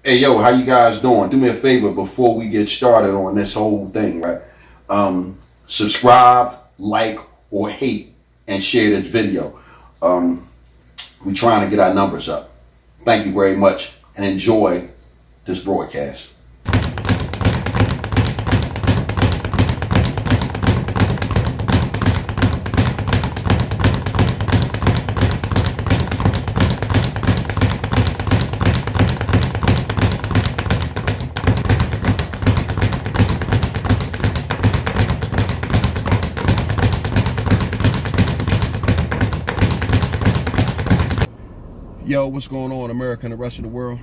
Hey, yo, how you guys doing? Do me a favor before we get started on this whole thing, right? Subscribe, like, or hate, and share this video. We're trying to get our numbers up. Thank you very much, and enjoy this broadcast. Yo, what's going on, America and the rest of the world?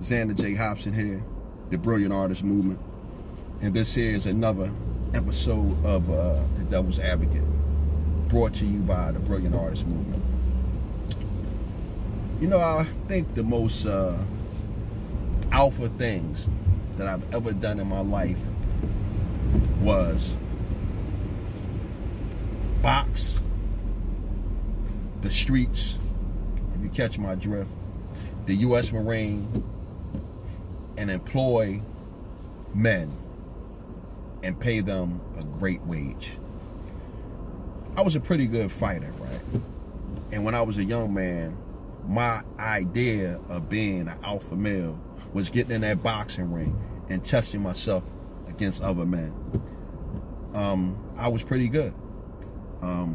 Xander J. Hobson here, the Brilliant Artist Movement. And this here is another episode of The Devil's Advocate, brought to you by the Brilliant Artist Movement. You know, I think the most alpha things that I've ever done in my life was box, the streets, if you catch my drift, the U.S. Marine, and employ men and pay them a great wage. I was a pretty good fighter, right? And when I was a young man, my idea of being an alpha male was getting in that boxing ring and testing myself against other men. I was pretty good. I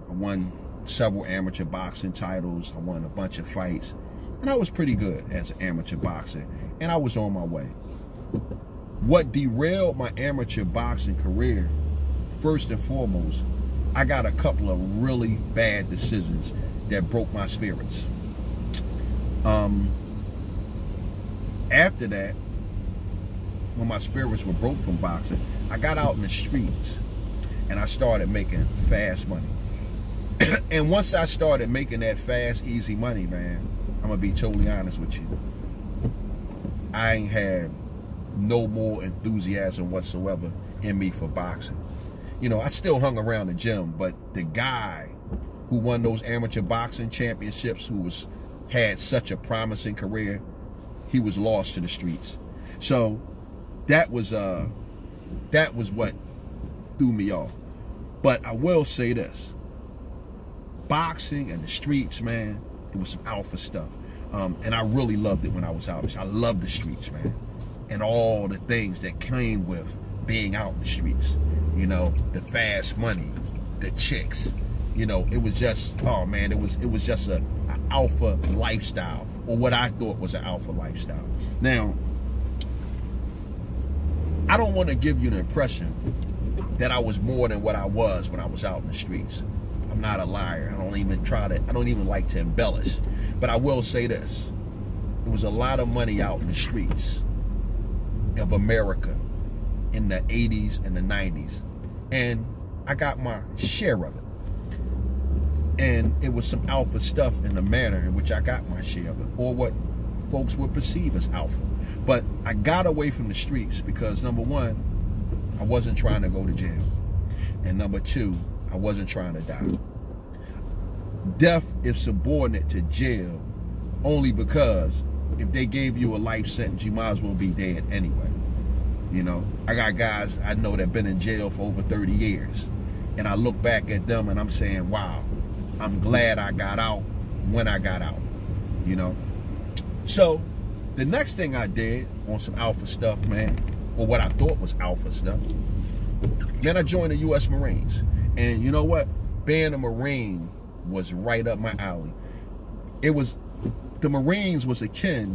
won several amateur boxing titles. I won a bunch of fights, and I was pretty good as an amateur boxer, and I was on my way. What derailed my amateur boxing career, first and foremost, I got a couple of really bad decisions that broke my spirits. After that, when my spirits were broke from boxing, I got out in the streets and I started making fast money. And once I started making that fast, easy money, man, I'm gonna be totally honest with you, I ain't had no more enthusiasm whatsoever in me for boxing. You know, I still hung around the gym, but the guy who won those amateur boxing championships, who had such a promising career, he was lost to the streets. So that was what threw me off. But I will say this. Boxing and the streets, man, it was some alpha stuff. And I really loved it when I was out. I loved the streets, man. And all the things that came with being out in the streets. You know, the fast money, the chicks. You know, it was just, oh man, it was just an alpha lifestyle, or what I thought was an alpha lifestyle. Now, I don't want to give you the impression that I was more than what I was when I was out in the streets. I'm not a liar. I don't even like to embellish. But I will say this. There was a lot of money out in the streets of America in the 80s and the 90s. And I got my share of it. And it was some alpha stuff in the manner in which I got my share of it, or what folks would perceive as alpha. But I got away from the streets because, number one, I wasn't trying to go to jail. And number two, I wasn't trying to die. Death is subordinate to jail only because if they gave you a life sentence, you might as well be dead anyway. You know, I got guys I know that have been in jail for over 30 years. And I look back at them and I'm saying, wow, I'm glad I got out when I got out, you know. So the next thing I did on some alpha stuff, man, or what I thought was alpha stuff, then I joined the U.S. Marines. And you know what? Being a Marine was right up my alley. The Marines was akin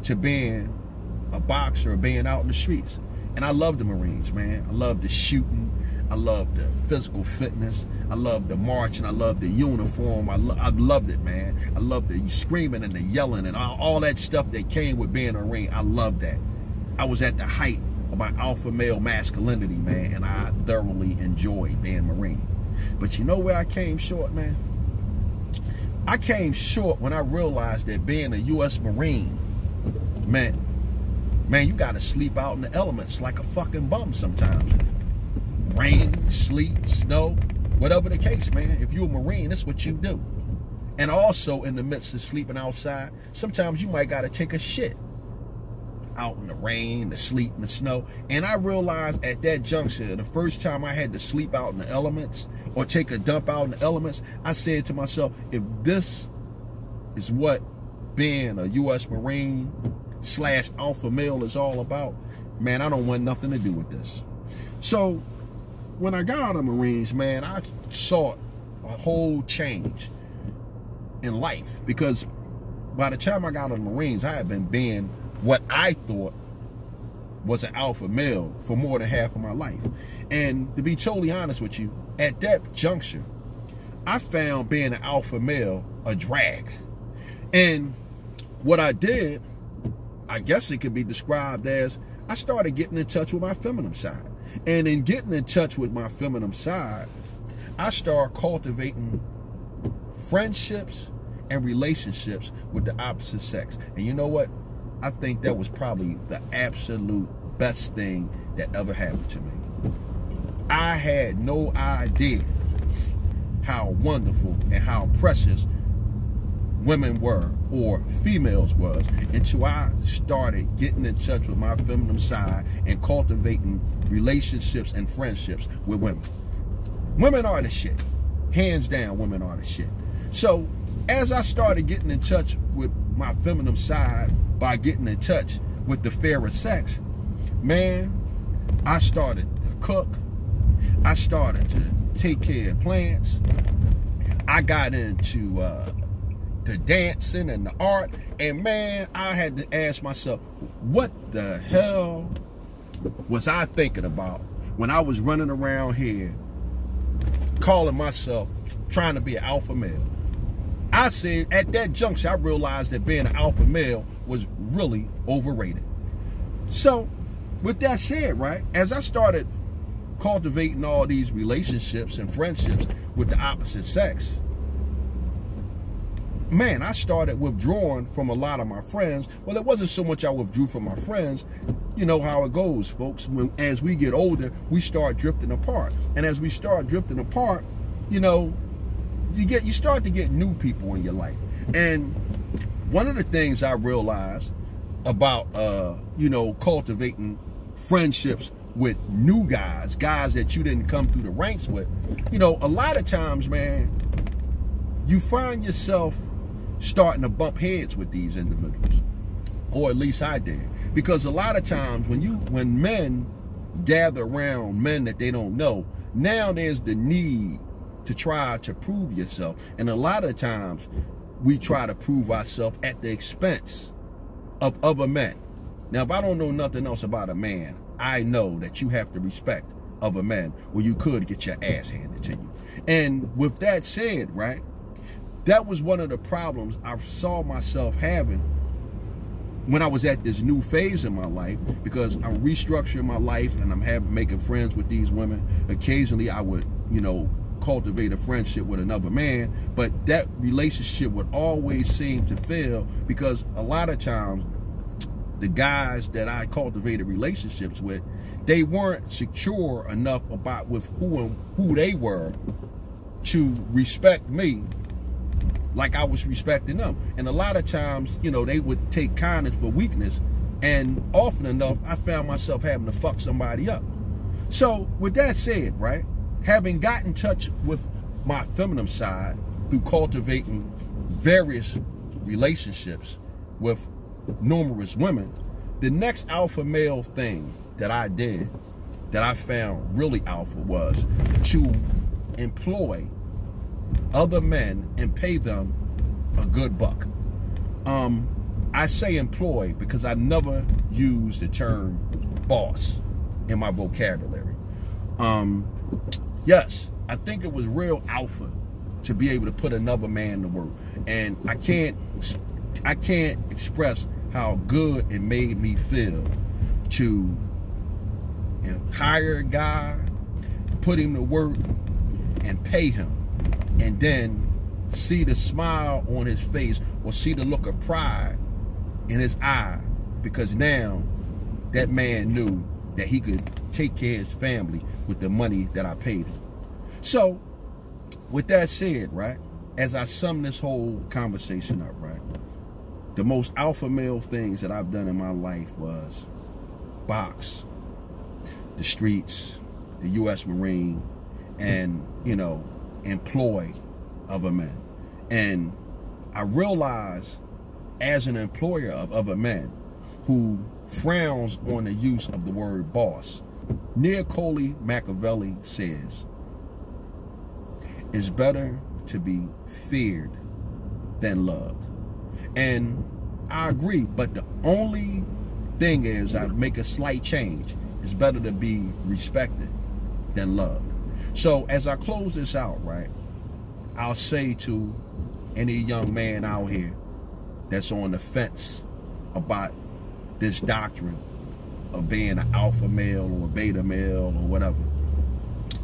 to being a boxer or being out in the streets. And I love the Marines, man. I love the shooting. I love the physical fitness. I love the marching. I love the uniform. I loved it, man. I loved the screaming and the yelling and all that stuff that came with being a Marine. I loved that. I was at the height of my alpha male masculinity, man, and I thoroughly enjoyed being a Marine. But you know where I came short, man? I came short when I realized that being a U.S. Marine meant, man, you got to sleep out in the elements like a fucking bum sometimes. Rain, sleet, snow, whatever the case, man. If you're a Marine, that's what you do. And also in the midst of sleeping outside, sometimes you might got to take a shit. out in the rain, the sleet, and the snow. And I realized at that juncture, the first time I had to sleep out in the elements or take a dump out in the elements, I said to myself, if this is what being a U.S. Marine / alpha male is all about, man, I don't want nothing to do with this. So when I got out of the Marines, man, I saw a whole change in life, because by the time I got out of the Marines, I had been being what I thought was an alpha male for more than half of my life. And to be totally honest with you, at that juncture, I found being an alpha male a drag. And what I did, I guess it could be described as, I started getting in touch with my feminine side. And in getting in touch with my feminine side, I started cultivating friendships and relationships with the opposite sex. And you know what? I think that was probably the absolute best thing that ever happened to me. I had no idea how wonderful and how precious women were, or females was, until I started getting in touch with my feminine side and cultivating relationships and friendships with women. Women are the shit. Hands down, women are the shit. So as I started getting in touch with my feminine side by getting in touch with the fairer sex, man, I started to cook. I started to take care of plants. I got into the dancing and the art, and man, I had to ask myself, what the hell was I thinking about when I was running around here calling myself trying to be an alpha male? I said, at that juncture, I realized that being an alpha male was really overrated. So with that said, right, as I started cultivating all these relationships and friendships with the opposite sex, man, I started withdrawing from a lot of my friends. Well, it wasn't so much I withdrew from my friends. You know how it goes, folks. As we get older, we start drifting apart. And as we start drifting apart, you know, you start to get new people in your life. And one of the things I realized about, you know, cultivating friendships with new guys that you didn't come through the ranks with, you know, a lot of times, man, you find yourself starting to bump heads with these individuals, or at least I did, because a lot of times when men gather around men that they don't know, now there's the need to try to prove yourself, and a lot of times we try to prove ourselves at the expense of other men. Now, if I don't know nothing else about a man, I know that you have to respect other men, or you could get your ass handed to you. And with that said, right, that was one of the problems I saw myself having when I was at this new phase in my life, because I'm restructuring my life and I'm making friends with these women. Occasionally I would, you know, cultivate a friendship with another man, but that relationship would always seem to fail, because a lot of times the guys that I cultivated relationships with, they weren't secure enough about with who they were to respect me like I was respecting them. And a lot of times, you know, they would take kindness for weakness, and often enough, I found myself having to fuck somebody up. So with that said, right, having got in touch with my feminine side through cultivating various relationships with numerous women, the next alpha male thing that I did that I found really alpha was to employ other men and pay them a good buck. I say employ because I never used the term boss in my vocabulary. Yes, I think it was real alpha to be able to put another man to work, and I can't express how good it made me feel to, you know, hire a guy, put him to work, and pay him, and then see the smile on his face, or see the look of pride in his eye, because now that man knew that he could take care of his family with the money that I paid him. So with that said, right, as I sum this whole conversation up, right, The most alpha male things that I've done in my life was box, the streets, the U.S. Marine, and, you know, employ other men. And I realized as an employer of other men who frowns on the use of the word boss, Niccolò Machiavelli says, it's better to be feared than loved. And I agree, but the only thing is I make a slight change. It's better to be respected than loved. So as I close this out, right, I'll say to any young man out here that's on the fence about this doctrine of being an alpha male or a beta male or whatever,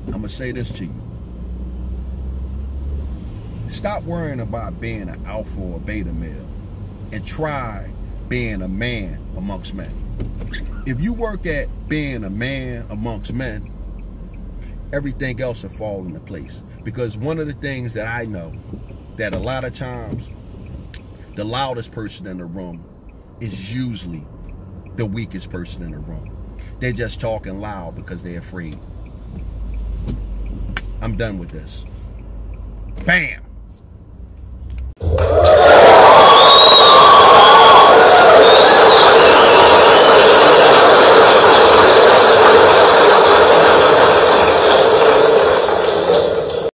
I'm going to say this to you. Stop worrying about being an alpha or beta male and try being a man amongst men. If you work at being a man amongst men, everything else will fall into place. Because one of the things that I know, that a lot of times the loudest person in the room is usually the weakest person in the room. They're just talking loud because they're afraid. I'm done with this. Bam!